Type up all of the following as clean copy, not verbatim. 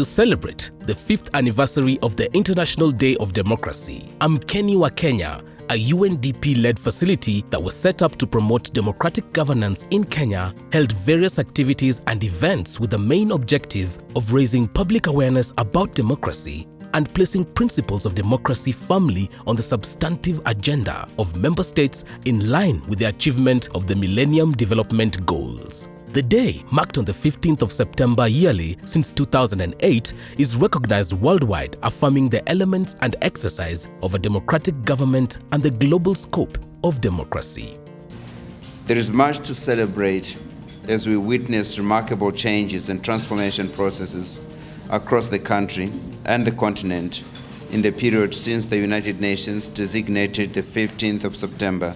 To celebrate the 5th anniversary of the International Day of Democracy, Amkeni wa Kenya, a UNDP-led facility that was set up to promote democratic governance in Kenya, held various activities and events with the main objective of raising public awareness about democracy and placing principles of democracy firmly on the substantive agenda of member states in line with the achievement of the Millennium Development Goals. The day, marked on the 15th of September yearly since 2008, is recognized worldwide, affirming the elements and exercise of a democratic government and the global scope of democracy. There is much to celebrate as we witness remarkable changes and transformation processes across the country and the continent in the period since the United Nations designated the 15th of September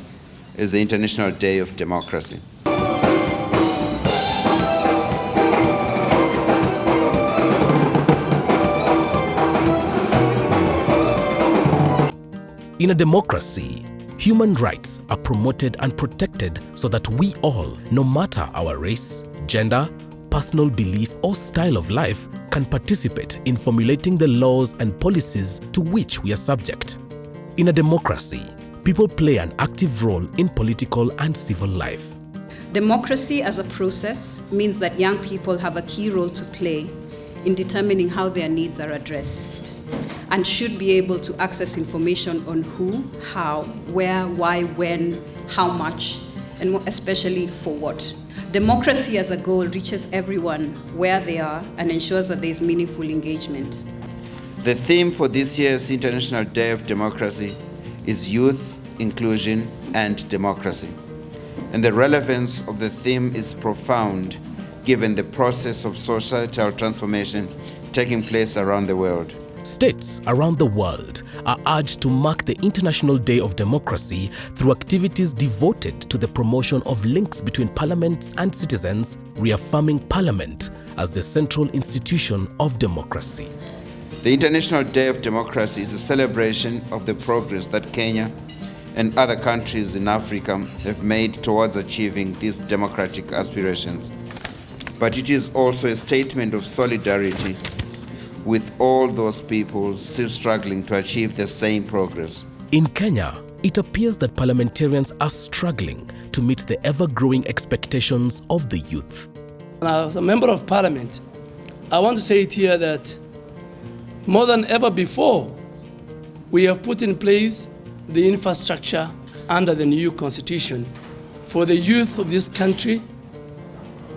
as the International Day of Democracy. In a democracy, human rights are promoted and protected so that we all, no matter our race, gender, personal belief or style of life, can participate in formulating the laws and policies to which we are subject. In a democracy, people play an active role in political and civil life. Democracy as a process means that young people have a key role to play in determining how their needs are addressed, and should be able to access information on who, how, where, why, when, how much, and especially for what. Democracy as a goal reaches everyone where they are and ensures that there is meaningful engagement. The theme for this year's International Day of Democracy is Youth, Inclusion, and Democracy. And the relevance of the theme is profound given the process of societal transformation taking place around the world. States around the world are urged to mark the International Day of Democracy through activities devoted to the promotion of links between parliaments and citizens, reaffirming Parliament as the central institution of democracy. The International Day of Democracy is a celebration of the progress that Kenya and other countries in Africa have made towards achieving these democratic aspirations. But it is also a statement of solidarity with all those people still struggling to achieve the same progress. In Kenya, it appears that parliamentarians are struggling to meet the ever-growing expectations of the youth. As a member of parliament, I want to say it here that more than ever before, we have put in place the infrastructure under the new constitution for the youth of this country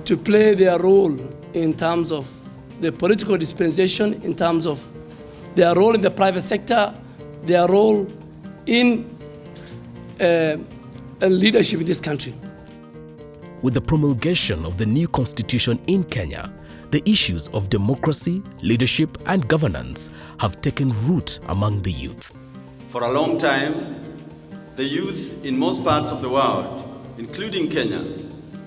to play their role in terms of the political dispensation, in terms of their role in the private sector, their role in leadership in this country. With the promulgation of the new constitution in Kenya, the issues of democracy, leadership, and governance have taken root among the youth. For a long time, the youth in most parts of the world, including Kenya,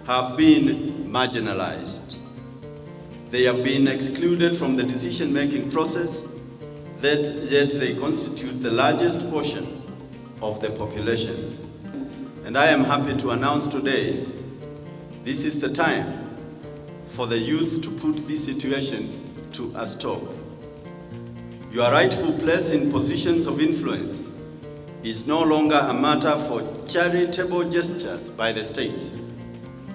have been marginalized. They have been excluded from the decision-making process, yet they constitute the largest portion of the population. And I am happy to announce today, this is the time for the youth to put this situation to a stop. Your rightful place in positions of influence is no longer a matter for charitable gestures by the state.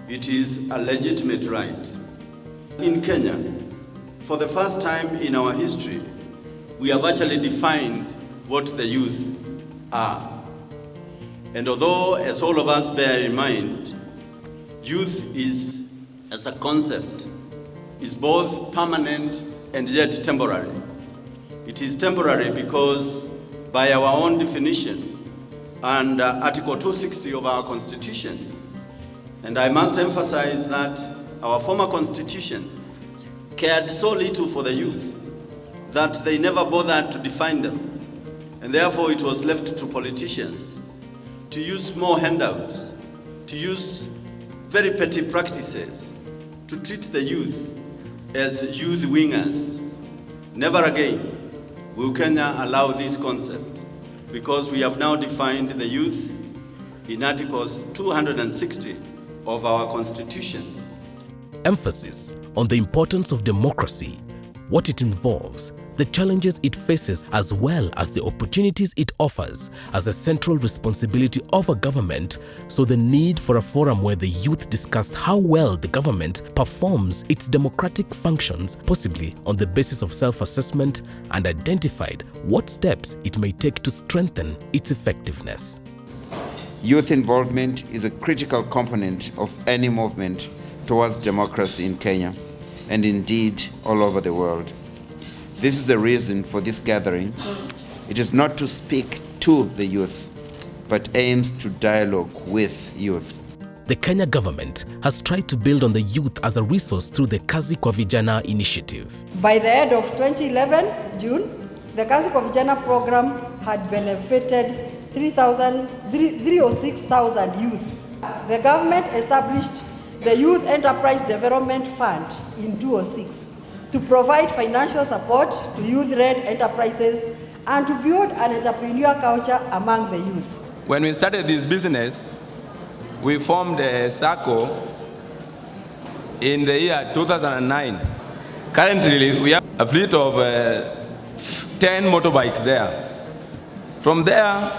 It is a legitimate right. In Kenya, for the first time in our history, we have actually defined what the youth are. And although, as all of us bear in mind, youth is, as a concept, is both permanent and yet temporary. It is temporary because, by our own definition, and Article 260 of our Constitution, and I must emphasize that our former Constitution cared so little for the youth that they never bothered to define them, and therefore it was left to politicians to use more handouts, to use very petty practices, to treat the youth as youth wingers. Never again will Kenya allow this concept, because we have now defined the youth in Articles 260 of our Constitution. Emphasis on the importance of democracy, what it involves, the challenges it faces, as well as the opportunities it offers as a central responsibility of a government, so the need for a forum where the youth discussed how well the government performs its democratic functions, possibly on the basis of self-assessment, and identified what steps it may take to strengthen its effectiveness. Youth involvement is a critical component of any movement towards democracy in Kenya, and indeed all over the world. This is the reason for this gathering. It is not to speak to the youth, but aims to dialogue with youth. The Kenya government has tried to build on the youth as a resource through the Kazi kwa Vijana initiative. By the end of 2011, June, the Kazi kwa Vijana program had benefited 306,000 youth. The government established the Youth Enterprise Development Fund in 2006 to provide financial support to youth-led enterprises and to build an entrepreneur culture among the youth. When we started this business, we formed a circle in the year 2009. Currently, we have a fleet of 10 motorbikes there. From there,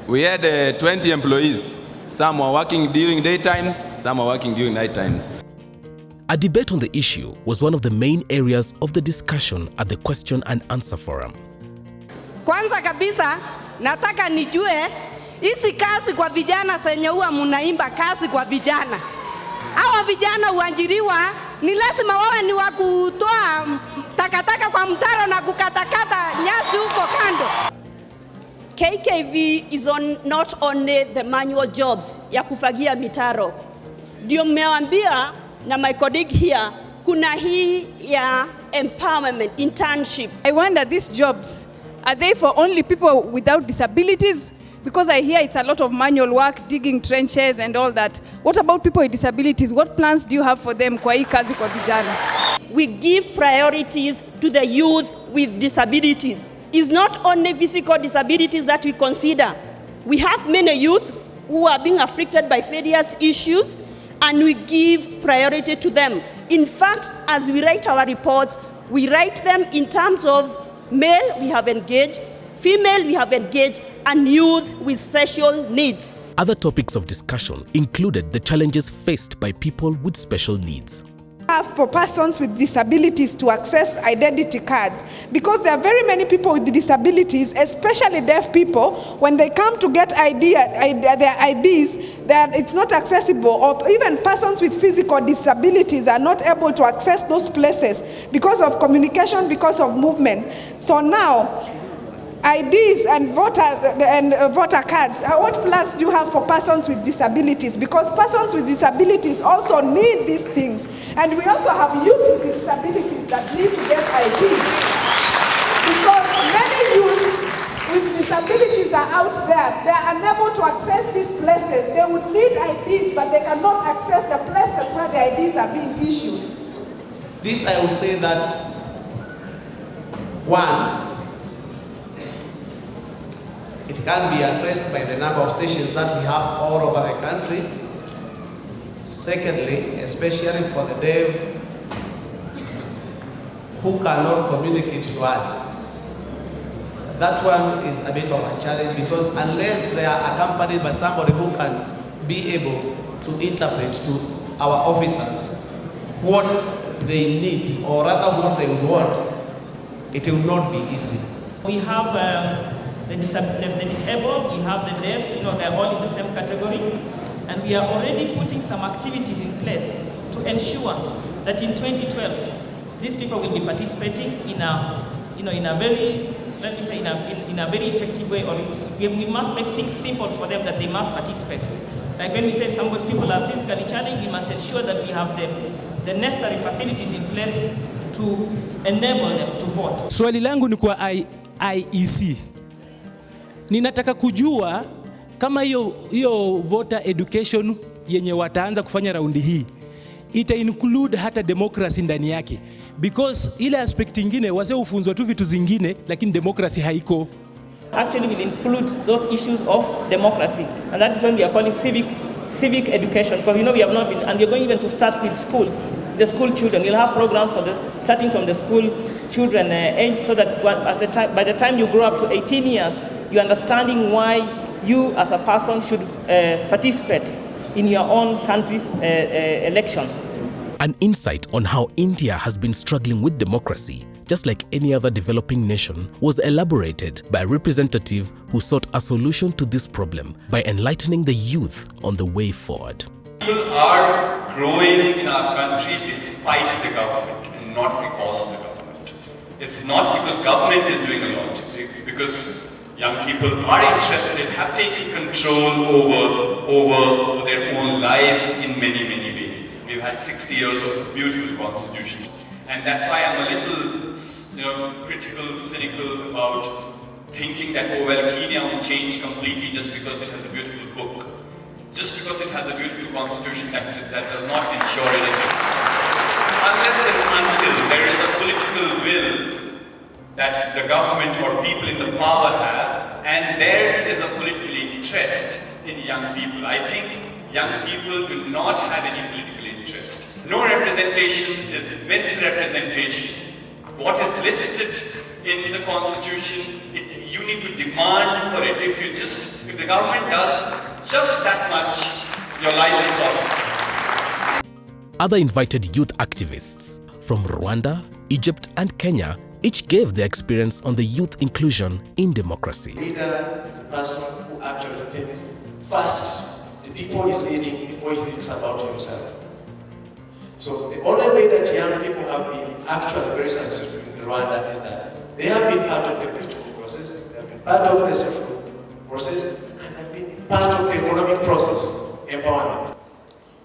we had 20 employees. Some were working during daytimes, some were working during night times. A debate on the issue was one of the main areas of the discussion at the question and answer forum. Kwanza kabisa, nataka nijue hizi kazi kwa vijana senye huwa munaimba kazi kwa vijana. Hawa vijana uajiriwa ni lazima wawe ni wa kutoa takataka kwa mtaro na kukatakata nyasi huko kando. KKV is not only the manual jobs ya kufagia mitaro. Ndio mmewaambia na my colleague here, kuna hii ya empowerment, internship. I wonder, these jobs, are they for only people without disabilities? Because I hear it's a lot of manual work, digging trenches and all that. What about people with disabilities? What plans do you have for them kwa hii kazi kwa vijana? We give priorities to the youth with disabilities. It's not only physical disabilities that we consider. We have many youth who are being afflicted by various issues, and we give priority to them. In fact, as we write our reports, we write them in terms of male we have engaged, female we have engaged, and youth with special needs. Other topics of discussion included the challenges faced by people with special needs. For persons with disabilities to access identity cards, because there are very many people with disabilities, especially deaf people, when they come to get their IDs, that it's not accessible, or even persons with physical disabilities are not able to access those places because of communication, because of movement. So now, IDs and voter cards, what plans do you have for persons with disabilities? Because persons with disabilities also need these things. And we also have youth with disabilities that need to get IDs. Because many youth with disabilities are out there. They are unable to access these places. They would need IDs, but they cannot access the places where the IDs are being issued. This, I would say that, one, it can be addressed by the number of stations that we have all over the country. Secondly, especially for the deaf who cannot communicate to us, that one is a bit of a challenge, because unless they are accompanied by somebody who can be able to interpret to our officers what they need, or rather what they would want, it will not be easy. We have the disabled, we have the deaf, they're all in the same category. And we are already putting some activities in place to ensure that in 2012, these people will be participating in a very, let me say, in a very effective way. Or we must make things simple for them that they must participate. Like when we say some people are physically challenged, we must ensure that we have the necessary facilities in place to enable them to vote. Swali langu ni kwa IEC. Ninataka kujua kama hiyo voter education yenye wataanza kufanya raundi hii ita include hata democracy ndani yake, because ile aspect nyingine wase ufunzwa tu vitu zingine lakini democracy haiko. Actually will include those issues of democracy, and that is when we are calling civic education, because we have not been, and we are going even to start with schools the school children. You'll have programs for starting from the school children age, so that by the time you grow up to 18 years, you're understanding why you as a person should participate in your own country's elections. An insight on how India has been struggling with democracy, just like any other developing nation, was elaborated by a representative who sought a solution to this problem by enlightening the youth on the way forward. People are growing in our country despite the government and not because of the government. It's not because government is doing a lot, it's because young people are interested, have taken control over their own lives in many, many ways. We've had 60 years of a beautiful constitution. And that's why I'm a little critical, cynical about thinking that, oh well, Kenya will change completely just because it has a beautiful book. Just because it has a beautiful constitution, that does not ensure anything. Unless and until there is a political will that the government or people in the power have, and there is a political interest in young people. I think young people do not have any political interest. No representation is misrepresentation. What is listed in the constitution, you need to demand for it. If the government does just that much, your life is solved. Other invited youth activists from Rwanda, Egypt and Kenya each gave their experience on the youth inclusion in democracy. Leader is a person who actually thinks first the people he's leading before he thinks about himself. So the only way that young people have been actually very successful in Rwanda is that they have been part of the political process, they have been part of the social process, and have been part of the economic process, empowerment.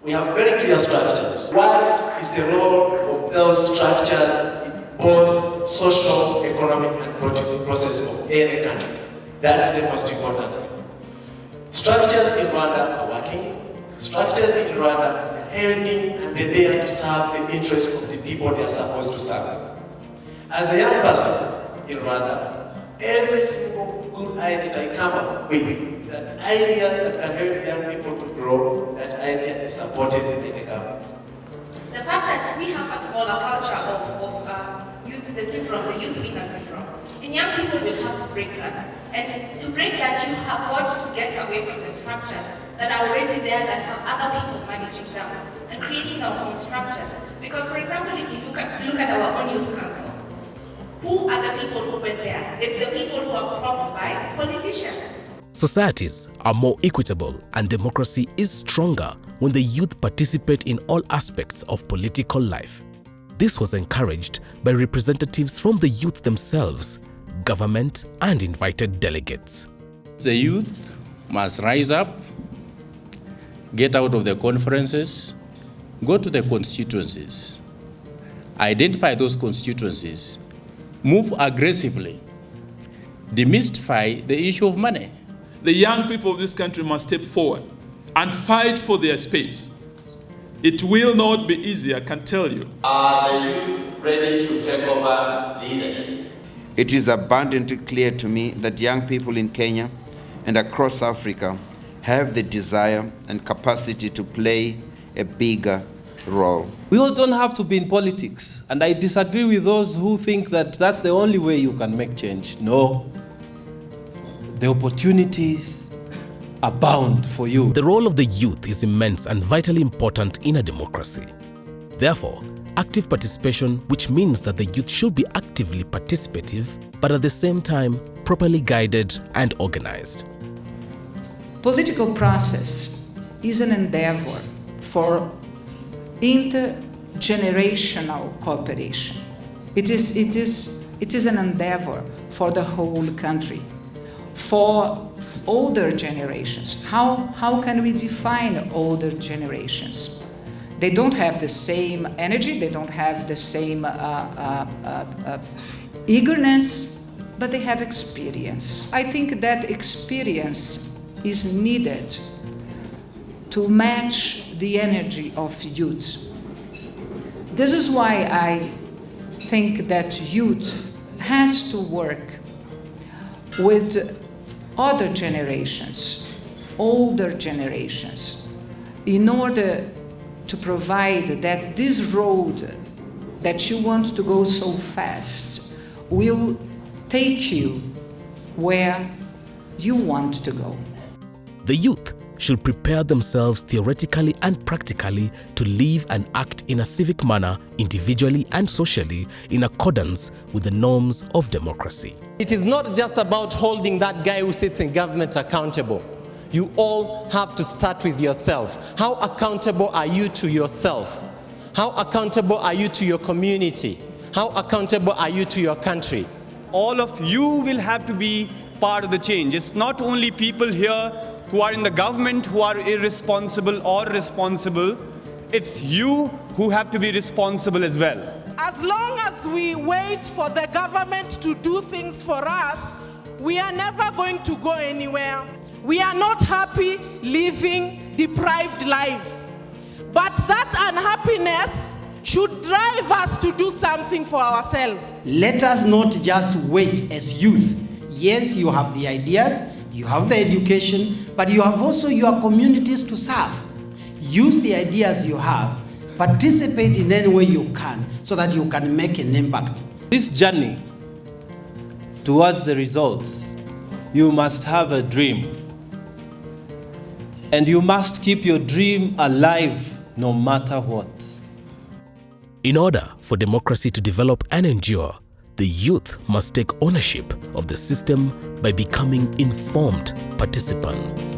We have very clear structures. What is the role of those structures in both social, economic, and political process of any country? That's the most important thing. Structures in Rwanda are working. Structures in Rwanda are helping, and they're there to serve the interests of the people they are supposed to serve. As a young person in Rwanda, every single good idea I come up with, that idea that can help young people to grow, that idea is supported by the government. The fact that we have a smaller culture of youth, the youth we can see from, and young people will have to break that. And to break that, you have got to get away from the structures that are already there, that have other people managing them, and creating our own structures. Because, for example, if you look at our own youth council, who are the people who went there? It's the people who are propped by politicians. Societies are more equitable and democracy is stronger when the youth participate in all aspects of political life. This was encouraged by representatives from the youth themselves, government, and invited delegates. The youth must rise up, get out of the conferences, go to the constituencies, identify those constituencies, move aggressively, demystify the issue of money. The young people of this country must step forward and fight for their space. It will not be easy, I can tell you. Are the youth ready to take over leadership? It is abundantly clear to me that young people in Kenya and across Africa have the desire and capacity to play a bigger role. We all don't have to be in politics, and I disagree with those who think that that's the only way you can make change. No. The opportunities abound for you. The role of the youth is immense and vitally important in a democracy. Therefore, active participation, which means that the youth should be actively participative, but at the same time properly guided and organized. Political process is an endeavor for intergenerational cooperation. It is an endeavor for the whole country. For older generations, how can we define older generations? They don't have the same energy, they don't have the same eagerness, but they have experience. I think that experience is needed to match the energy of youth. This is why I think that youth has to work with other generations, older generations, in order to provide that this road that you want to go so fast will take you where you want to go. The youth should prepare themselves theoretically and practically to live and act in a civic manner, individually and socially, in accordance with the norms of democracy. It is not just about holding that guy who sits in government accountable. You all have to start with yourself. How accountable are you to yourself? How accountable are you to your community? How accountable are you to your country? All of you will have to be part of the change. It's not only people here who are in the government who are irresponsible or responsible. It's you who have to be responsible as well. As long as we wait for the government to do things for us, we are never going to go anywhere. We are not happy living deprived lives. But that unhappiness should drive us to do something for ourselves. Let us not just wait as youth. Yes, you have the ideas, you have the education, but you have also your communities to serve. Use the ideas you have, participate in any way you can, so that you can make an impact. This journey towards the results, you must have a dream. And you must keep your dream alive no matter what. In order for democracy to develop and endure, the youth must take ownership of the system by becoming informed participants.